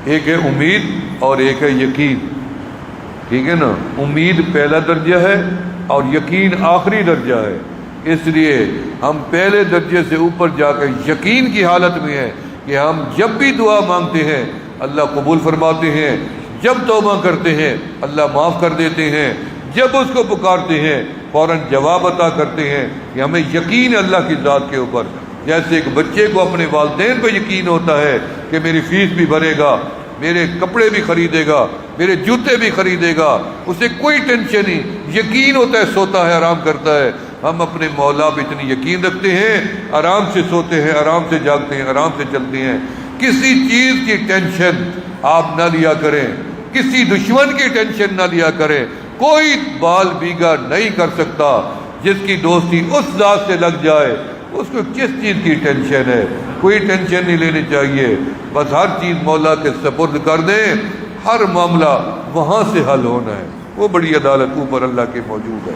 ایک ہے امید اور ایک ہے یقین، ٹھیک ہے نا؟ امید پہلا درجہ ہے اور یقین آخری درجہ ہے، اس لیے ہم پہلے درجے سے اوپر جا کر یقین کی حالت میں ہیں کہ ہم جب بھی دعا مانگتے ہیں اللہ قبول فرماتے ہیں، جب توبہ کرتے ہیں اللہ معاف کر دیتے ہیں، جب اس کو پکارتے ہیں فوراً جواب عطا کرتے ہیں کہ ہمیں یقین ہے اللہ کی ذات کے اوپر۔ جیسے ایک بچے کو اپنے والدین پہ یقین ہوتا ہے کہ میری فیس بھی بھرے گا، میرے کپڑے بھی خریدے گا، میرے جوتے بھی خریدے گا، اسے کوئی ٹینشن نہیں، یقین ہوتا ہے، سوتا ہے، آرام کرتا ہے۔ ہم اپنے مولا پہ اتنی یقین رکھتے ہیں، آرام سے سوتے ہیں، آرام سے جاگتے ہیں، آرام سے چلتے ہیں۔ کسی چیز کی ٹینشن آپ نہ لیا کریں، کسی دشمن کی ٹینشن نہ لیا کریں۔ کوئی بال بیگا نہیں کر سکتا، جس کی دوستی اس ذات سے لگ جائے اس کو کس چیز کی ٹینشن ہے؟ کوئی ٹینشن نہیں لینی چاہیے، بس ہر چیز مولا کے سپرد کر دیں، ہر معاملہ وہاں سے حل ہونا ہے، وہ بڑی عدالت اوپر اللہ کے موجود ہے۔